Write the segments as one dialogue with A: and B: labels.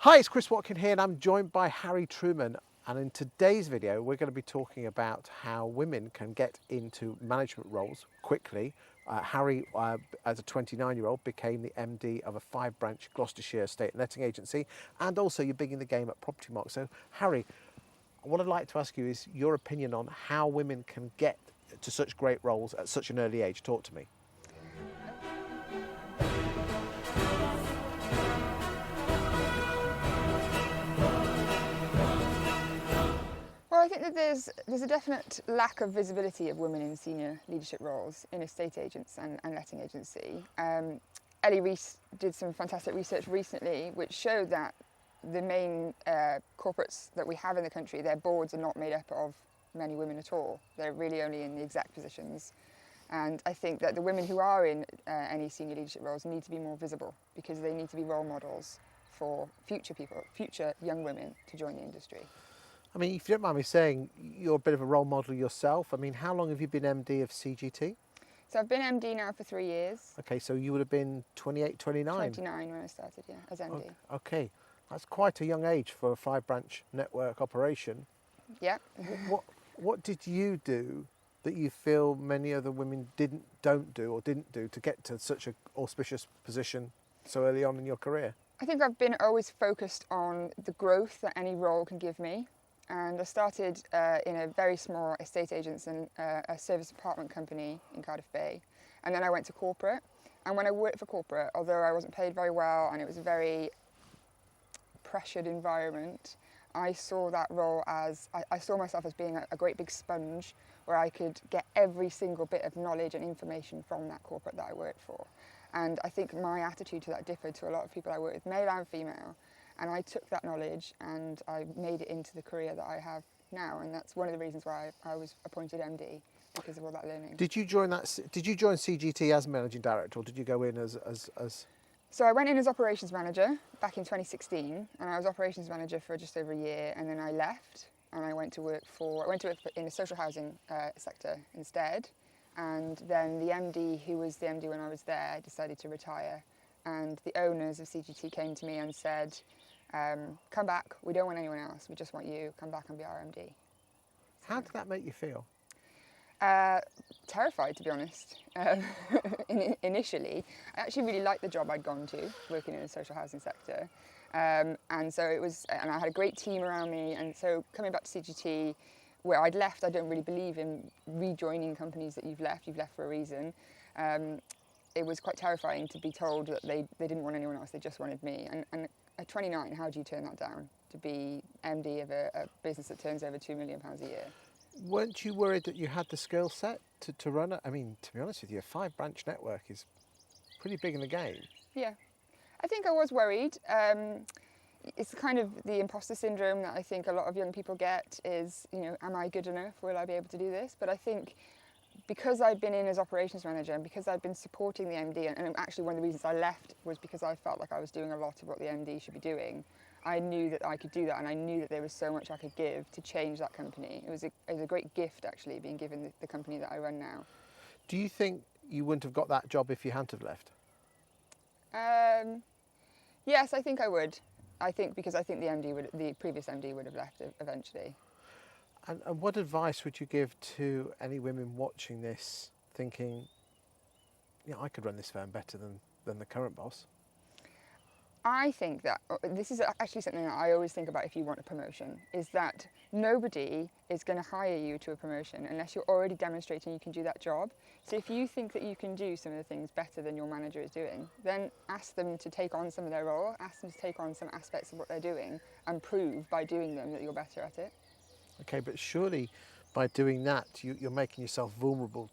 A: Hi, it's Chris Watkin here and I'm joined by Harry Trueman, and in today's video we're going to be talking about how women can get into management roles quickly. Harry, as a 29-year-old, became the MD of a 5-branch Gloucestershire estate letting agency, and also you're big in the game at Property Mark. So Harry, what I'd like to ask you is your opinion on how women can get to such great roles at such an early age. Talk to me.
B: Well, I think that there's a definite lack of visibility of women in senior leadership roles in estate agents and letting agency. Ellie Rees did some fantastic research recently which showed that the main corporates that we have in the country, their boards are not made up of many women at all. They're really only in the exec positions. And I think that the women who are in any senior leadership roles need to be more visible because they need to be role models for future people, future young women to join the industry.
A: I mean, if you don't mind me saying, you're a bit of a role model yourself. I mean, how long have you been MD of CGT?
B: So I've been MD now for 3 years.
A: Okay, so you would have been 28, 29?
B: 29 when I started, yeah, as MD.
A: Okay, that's quite a young age for a 5-branch network operation.
B: Yeah.
A: What did you do that you feel many other women didn't do to get to such an auspicious position so early on in your career?
B: I think I've been always focused on the growth that any role can give me. And I started in a very small estate agents and a service apartment company in Cardiff Bay. And then I went to corporate. And when I worked for corporate, although I wasn't paid very well and it was a very pressured environment, I saw that role as, I saw myself as being a great big sponge where I could get every single bit of knowledge and information from that corporate that I worked for. And I think my attitude to that differed to a lot of people I work with, male and female. And I took that knowledge and I made it into the career that I have now, and that's one of the reasons why I was appointed MD, because of all that learning.
A: Did you join CGT as managing director, or did you go in as?
B: So I went in as operations manager back in 2016, and I was operations manager for just over a year, and then I left and I went to work in the social housing sector instead. And then the MD, who was the MD when I was there, decided to retire, and the owners of CGT came to me and said, come back, we don't want anyone else, we just want you, come back and be our MD.
A: How did that make you feel?
B: Terrified, to be honest. Initially, I actually really liked the job I'd gone to, working in the social housing sector. And so it was, and I had a great team around me, and so coming back to CGT, where I'd left, I don't really believe in rejoining companies that you've left for a reason. It was quite terrifying to be told that they didn't want anyone else, they just wanted me. And at 29, how do you turn that down to be MD of a business that turns over £2 million a year?
A: Weren't you worried that you had the skill set to run it? I mean, to be honest with you, a 5-branch network is pretty big in the game.
B: Yeah, I think I was worried. It's kind of the imposter syndrome that I think a lot of young people get is, you know, am I good enough? Will I be able to do this? But I think because I'd been in as operations manager and because I'd been supporting the MD, and actually one of the reasons I left was because I felt like I was doing a lot of what the MD should be doing, I knew that I could do that, and I knew that there was so much I could give to change that company. It was a great gift, actually, being given the company that I run now.
A: Do you think you wouldn't have got that job if you hadn't have left?
B: Yes, I think I would. Because I think the previous MD would have left eventually.
A: And what advice would you give to any women watching this thinking, yeah, I could run this firm better than the current boss?
B: I think that this is actually something that I always think about if you want a promotion, is that nobody is going to hire you to a promotion unless you're already demonstrating you can do that job. So if you think that you can do some of the things better than your manager is doing, then ask them to take on some of their role, ask them to take on some aspects of what they're doing and prove by doing them that you're better at it.
A: Okay, but surely by doing that, you're making yourself vulnerable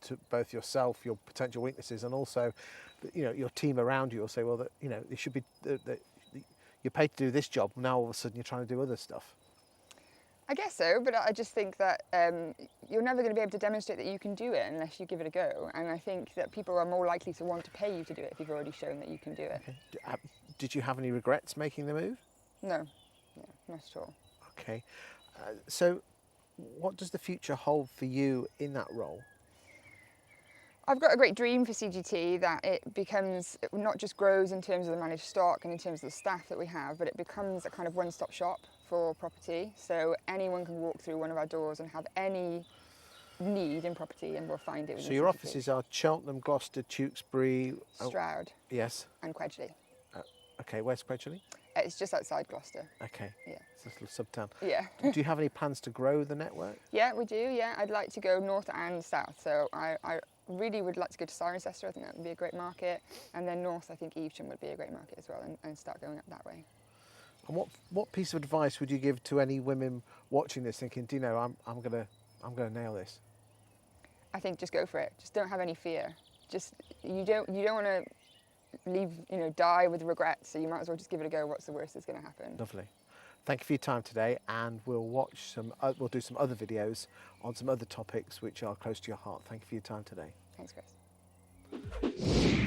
A: to both yourself, your potential weaknesses, and also, you know, your team around you will say, well, that, you know, it should be you're paid to do this job. Now all of a sudden you're trying to do other stuff.
B: I guess so, but I just think that you're never going to be able to demonstrate that you can do it unless you give it a go. And I think that people are more likely to want to pay you to do it if you've already shown that you can do it.
A: Okay. Did you have any regrets making the move?
B: No, not at all.
A: Okay. So what does the future hold for you in that role?
B: I've got a great dream for CGT, that it not just grows in terms of the managed stock and in terms of the staff that we have, but it becomes a kind of one-stop shop for property. So anyone can walk through one of our doors and have any need in property and we'll find it within
A: So your
B: CGT.
A: offices are Cheltenham, Gloucester, Tewkesbury...
B: Stroud.
A: Yes.
B: And Quedgley.
A: Okay, where's Quedgley?
B: It's just outside Gloucester.
A: Okay.
B: Yeah.
A: It's a little sub-town.
B: Yeah.
A: Do you have any plans to grow the network?
B: Yeah, we do, yeah. I'd like to go north and south. So I really would like to go to Cirencester. I think that would be a great market. And then north, I think Evesham would be a great market as well, and start going up that way.
A: And what piece of advice would you give to any women watching this thinking, do you know, I'm gonna nail this?
B: I think just go for it. Just don't have any fear. Just you don't want to die with regret. So you might as well just give it a go. What's the worst that's going to happen?
A: Lovely. Thank you for your time today, and we'll do some other videos on some other topics which are close to your heart. Thank you for your time today.
B: Thanks, Chris.